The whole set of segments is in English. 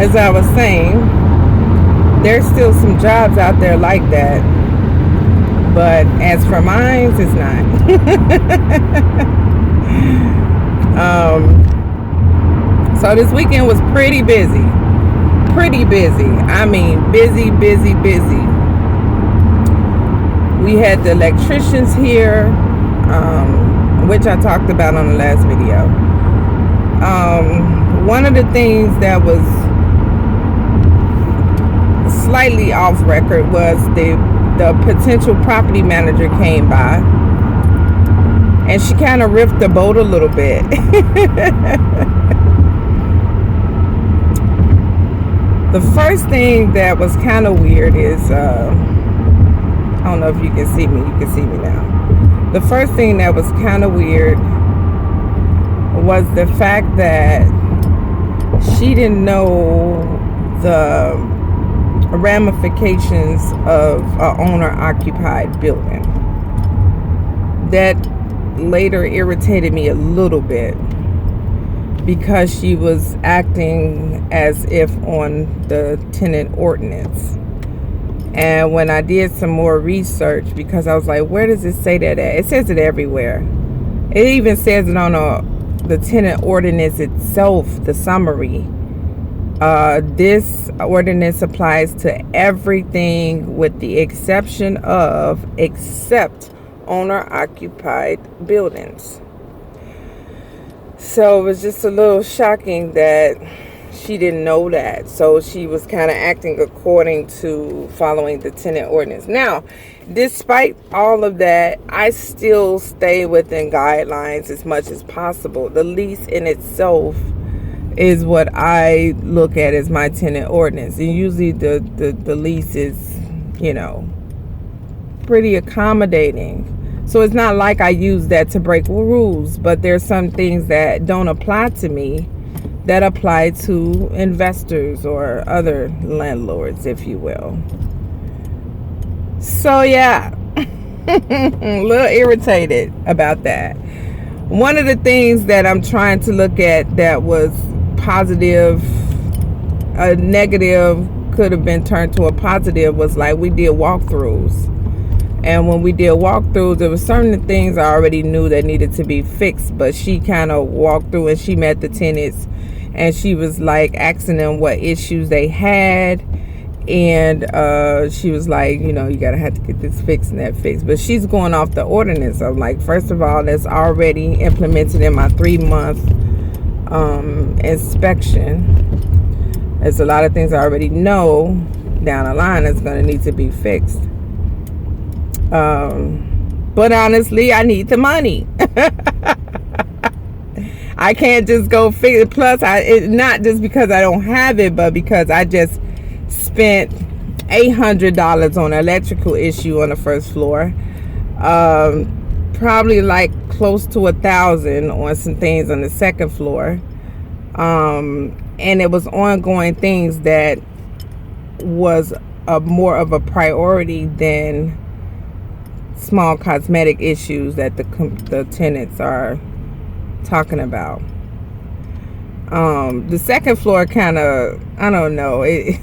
as I was saying, there's still some jobs out there like that. But as for mine, it's not. So this weekend was pretty busy. Pretty busy. I mean, busy, busy, busy. We had the electricians here, which I talked about on the last video. One of the things that was slightly off record was the potential property manager came by, and she kind of ripped the boat a little bit. The first thing that was kind of weird is, I don't know if you can see me. You can see me now. The first thing that was kind of weird was the fact that she didn't know the ramifications of an owner-occupied building. That later irritated me a little bit, because she was acting as if on the tenant ordinance. And when I did some more research, because I was like, where does it say that at? It says it everywhere. It even says it on the tenant ordinance itself, the summary. This ordinance applies to everything with the exception of except owner-occupied buildings. So it was just a little shocking that she didn't know that. So she was kind of acting according to following the tenant ordinance. Now, despite all of that, I still stay within guidelines as much as possible. The lease in itself is what I look at as my tenant ordinance. And usually the lease is, pretty accommodating. So it's not like I use that to break rules, but there's some things that don't apply to me that apply to investors or other landlords, if you will. So yeah, a little irritated about that. One of the things that I'm trying to look at that was positive, a negative could have been turned to a positive, was like we did walkthroughs. And when we did walkthroughs, there were certain things I already knew that needed to be fixed, but she kind of walked through and she met the tenants and she was like asking them what issues they had. And she was like, you gotta have to get this fixed and that fixed. But she's going off the ordinance. I'm like, first of all, that's already implemented in my 3-month inspection. There's a lot of things I already know down the line that's going to need to be fixed. But honestly, I need the money. I can't just go fix it. Plus, not just because I don't have it, but because I just spent $800 on an electrical issue on the first floor. Probably like close to $1,000 on some things on the second floor. And it was ongoing things that was more of a priority than small cosmetic issues that the tenants are talking about. The second floor kind of, I don't know, it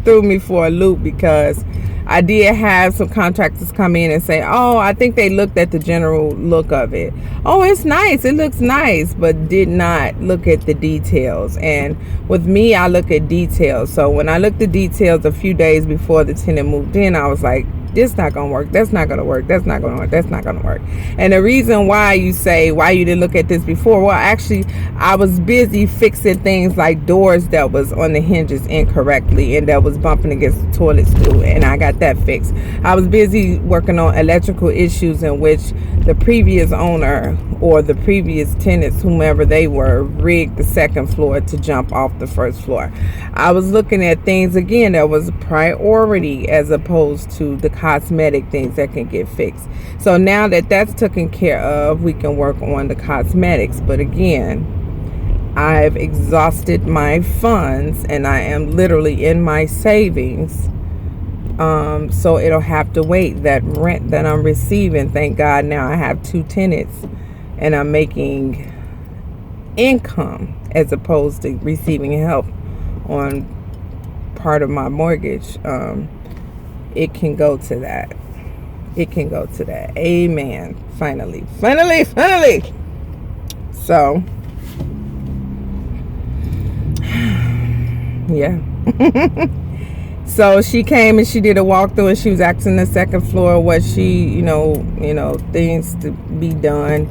threw me for a loop, because I did have some contractors come in and say, oh, I think they looked at the general look of it. Oh, it's nice, it looks nice, but did not look at the details. And with me, I look at details. So when I looked at details a few days before the tenant moved in, I was like, this not gonna work, that's not gonna work, that's not gonna work, that's not gonna work. And the reason why you say why you didn't look at this before, well, actually I was busy fixing things like doors that was on the hinges incorrectly and that was bumping against the toilet stool, and I got that fixed. I was busy working on electrical issues in which the previous owner or the previous tenants, whomever they were, rigged the second floor to jump off the first floor. I was looking at things again that was priority as opposed to the cosmetic things that can get fixed. So now that that's taken care of, we can work on the cosmetics. But again, I've exhausted my funds and I am literally in my savings. So it'll have to wait. That rent that I'm receiving, thank God now I have 2 tenants and I'm making income as opposed to receiving help on part of my mortgage, it can go to that. It can go to that. Amen. Finally. So, yeah. So she came and she did a walkthrough, and she was asking the second floor what she, things to be done.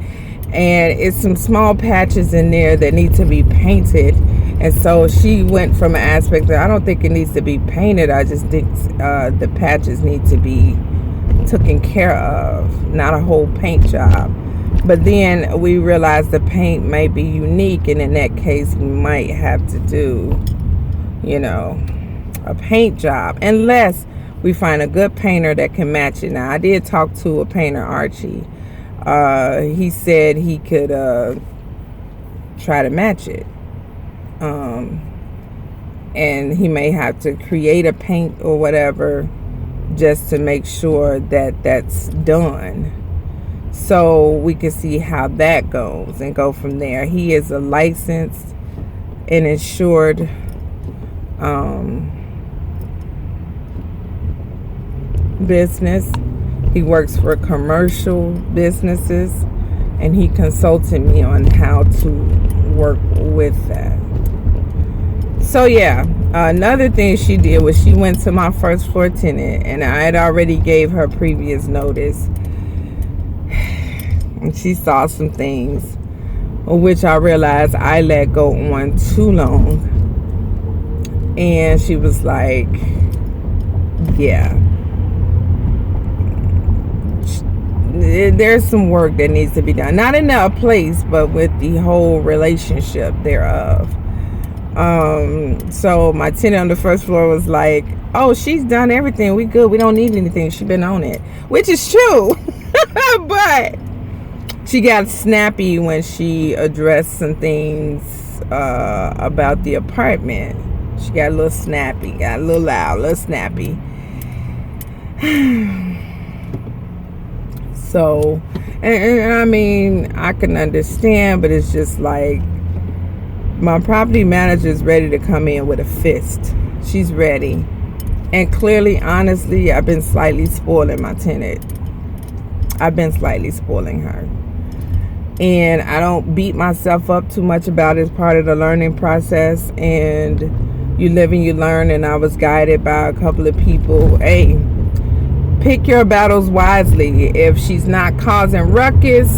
And it's some small patches in there that need to be painted. And so she went from an aspect that I don't think it needs to be painted. I just think the patches need to be taken care of, not a whole paint job. But then we realized the paint may be unique, and in that case we might have to do, a paint job, unless we find a good painter that can match it. Now, I did talk to a painter, Archie. He said he could try to match it. And he may have to create a paint or whatever just to make sure that that's done, so we can see how that goes and go from there. He is a licensed and insured business. He works for commercial businesses, and he consulted me on how to work with that. So yeah, another thing she did was she went to my first floor tenant, and I had already gave her previous notice, and she saw some things which I realized I let go on too long. And she was like, yeah, there's some work that needs to be done, not in that place, but with the whole relationship thereof. So my tenant on the first floor was like, oh, she's done everything, we good, we don't need anything, she's been on it, which is true. But she got snappy when she addressed some things about the apartment. She got a little snappy, got a little loud, a little snappy. So, and I mean, I can understand, but it's just like, my property manager is ready to come in with a fist. She's ready. And clearly, honestly, I've been slightly spoiling my tenant. I've been slightly spoiling her. And I don't beat myself up too much about it. It's part of the learning process. And you live and you learn. And I was guided by a couple of people. Hey, pick your battles wisely. If she's not causing ruckus,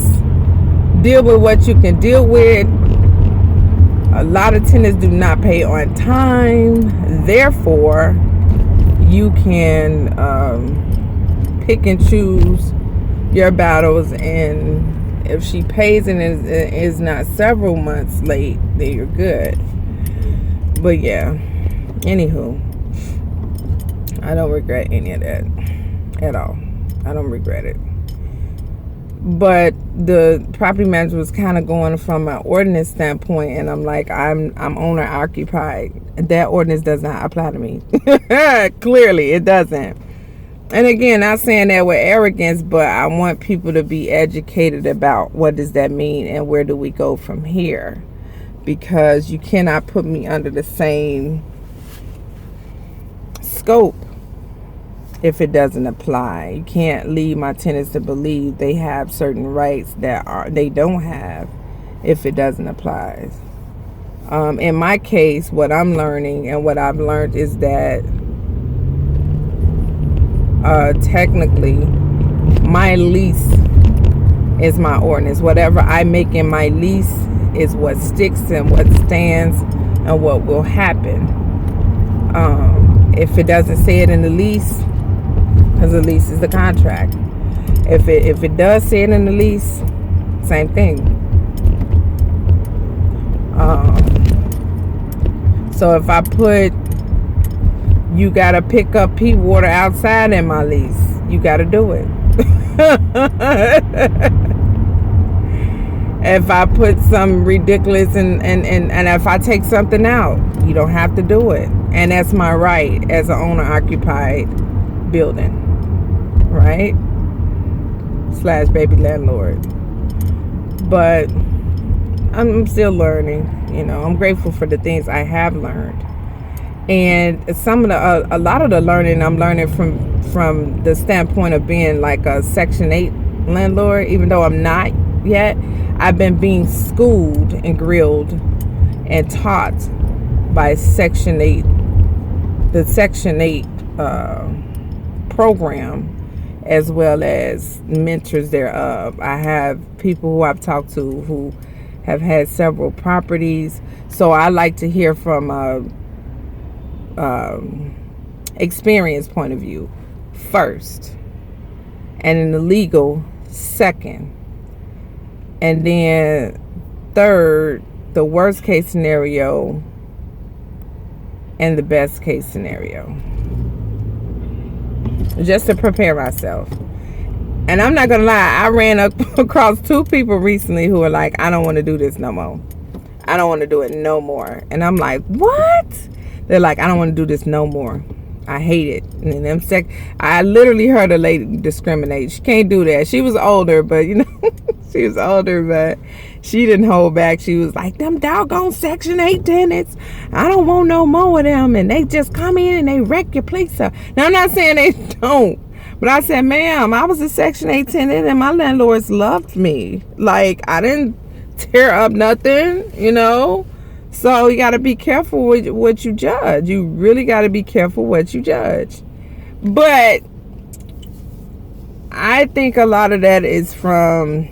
deal with what you can deal with. A lot of tenants do not pay on time. Therefore, you can pick and choose your battles. And if she pays and is not several months late, then you're good. But yeah, anywho, I don't regret any of that at all. I don't regret it. But the property manager was kind of going from an ordinance standpoint, and I'm like, I'm owner occupied. That ordinance does not apply to me. Clearly, it doesn't. And again, not saying that with arrogance, but I want people to be educated about what does that mean and where do we go from here. Because you cannot put me under the same scope if it doesn't apply. You can't lead my tenants to believe they have certain rights that they don't have if it doesn't apply. In my case, what I'm learning and what I've learned is that technically my lease is my ordinance. Whatever I make in my lease is what sticks and what stands and what will happen. If it doesn't say it in the lease, because the lease is the contract. If it does say it in the lease, same thing. So if I put, you gotta pick up pea water outside in my lease, you gotta do it. If I put some ridiculous and if I take something out, you don't have to do it. And that's my right as an owner occupied building, right? / baby landlord. But I'm still learning, I'm grateful for the things I have learned. And some of the a lot of the learning I'm learning from the standpoint of being like a Section 8 landlord, even though I'm not yet. I've been being schooled and grilled and taught by Section 8, the Section 8 program, as well as mentors thereof. I have people who I've talked to who have had several properties, so I like to hear from experience point of view first, and in the legal second, and then third, the worst case scenario and the best case scenario, just to prepare myself. And I'm not gonna lie, I ran across 2 people recently who are like, I don't want to do this no more. I don't want to do it no more. And I'm like, what? They're like, I don't want to do this no more. I hate it. And then I literally heard a lady discriminate. She can't do that. She was older, but she was older, but she didn't hold back. She was like, them doggone Section 8 tenants, I don't want no more of them. And they just come in and they wreck your place up. Now, I'm not saying they don't. But I said, ma'am, I was a Section 8 tenant and my landlords loved me. Like, I didn't tear up nothing, So you got to be careful with what you judge. You really got to be careful what you judge. But I think a lot of that is from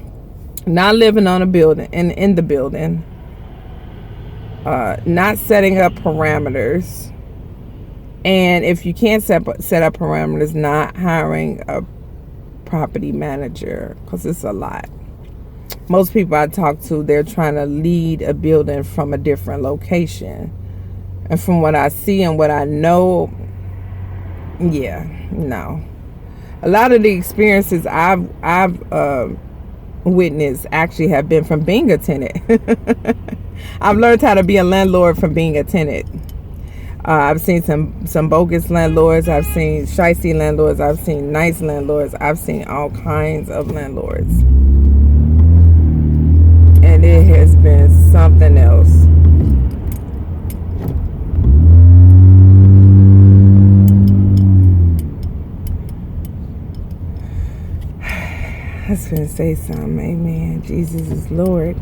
not living on a building and in the building, not setting up parameters. And if you can't set up parameters, not hiring a property manager, because it's a lot. Most people I talk to, they're trying to lead a building from a different location. And from what I see and what I know, no. A lot of the experiences I've witnessed actually have been from being a tenant. I've learned how to be a landlord from being a tenant. I've seen some bogus landlords. I've seen shicey landlords. I've seen nice landlords. I've seen all kinds of landlords. And it has been something else. I was going to say something. Amen. Jesus is Lord.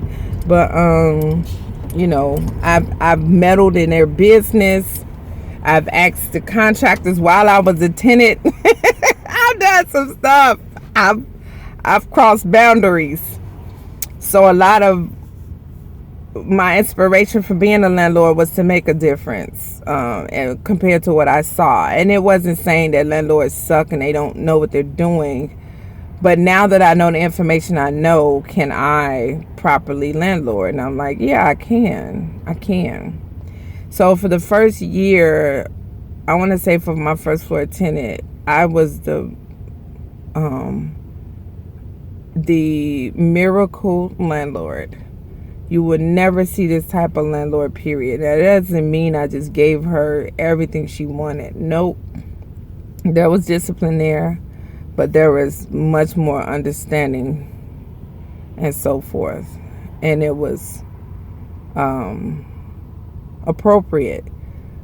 But, I've meddled in their business. I've asked the contractors while I was a tenant. I've done some stuff. I've crossed boundaries. So a lot of my inspiration for being a landlord was to make a difference, and compared to what I saw. And it wasn't saying that landlords suck and they don't know what they're doing. But now that I know the information I know, can I properly landlord? And I'm like, yeah, I can. So for the first year, I want to say for my first floor tenant, I was the miracle landlord. You would never see this type of landlord, period. That doesn't mean I just gave her everything she wanted. Nope. There was discipline there, but there was much more understanding and so forth. And it was appropriate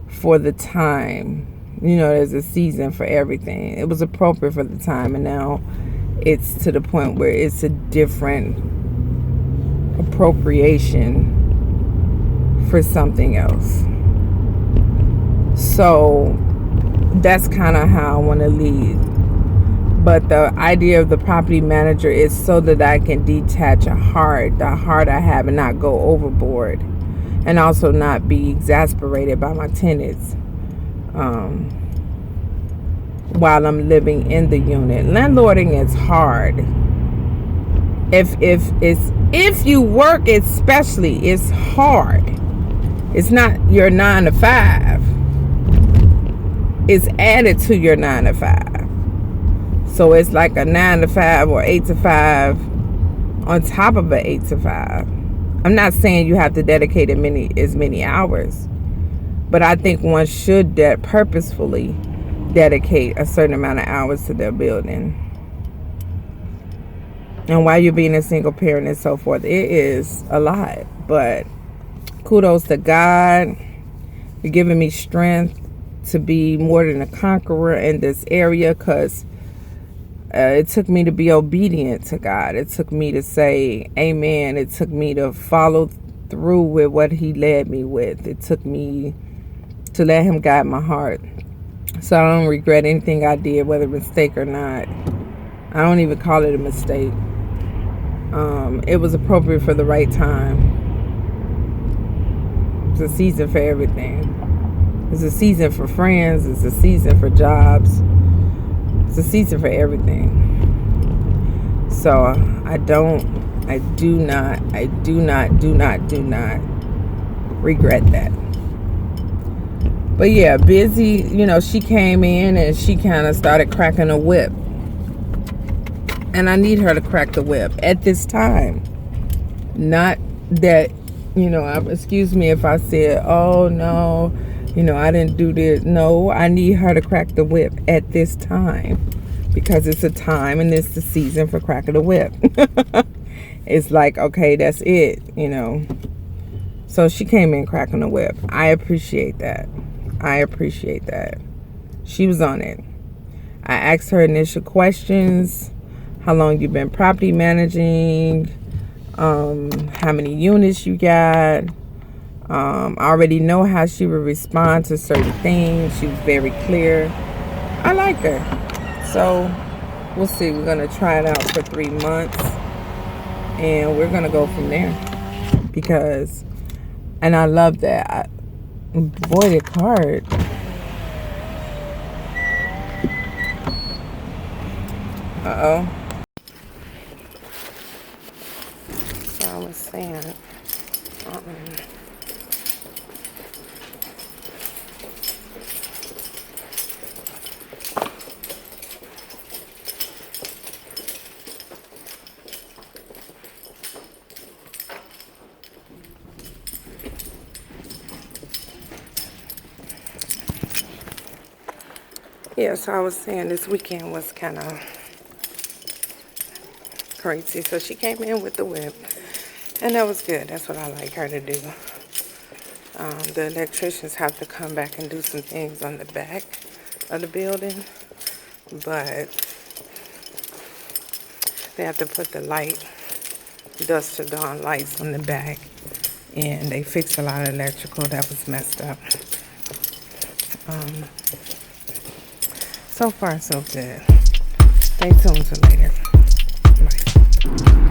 for the time. There's a season for everything. It was appropriate for the time, and now it's to the point where it's a different appropriation for something else. So that's kind of how I want to lead. But the idea of the property manager is so that I can detach the heart I have, and not go overboard, and also not be exasperated by my tenants while I'm living in the unit. Landlording is hard. If you work, especially, it's hard. It's not your 9 to 5. It's added to your 9 to 5. So it's like a 9 to 5 or 8 to 5 on top of an 8 to 5. I'm not saying you have to dedicate as many hours, but I think one should purposefully dedicate a certain amount of hours to their building. And while you're being a single parent and so forth, it is a lot. But kudos to God You're giving me strength to be more than a conqueror in this area, because it took me to be obedient to God. It took me to say amen. It took me to follow through with what he led me with. It took me to let him guide my heart. So I don't regret anything I did, whether mistake or not. I don't even call it a mistake. It was appropriate for the right time. It's a season for everything. It's a season for friends. It's a season for jobs. It's a season for everything. So I do not regret that. But yeah, busy, she came in and she kind of started cracking a whip. And I need her to crack the whip at this time. Not that, excuse me if I said, oh no, I didn't do this. No, I need her to crack the whip at this time. Because it's a time and it's the season for cracking the whip. It's like, okay, that's it, So she came in cracking the whip. I appreciate that. She was on it. I asked her initial questions. How long you been property managing? How many units you got? I already know how she would respond to certain things. She was very clear. I like her. So we'll see. We're going to try it out for 3 months. And we're going to go from there. And I love that. Voided card. Uh-oh. So I was saying. Yeah, so I was saying this weekend was kind of crazy. So she came in with the whip, and that was good. That's what I like her to do. The electricians have to come back and do some things on the back of the building, but they have to put the dusk to dawn lights on the back, and they fixed a lot of electrical that was messed up. So far, so good. Stay tuned till later. Bye.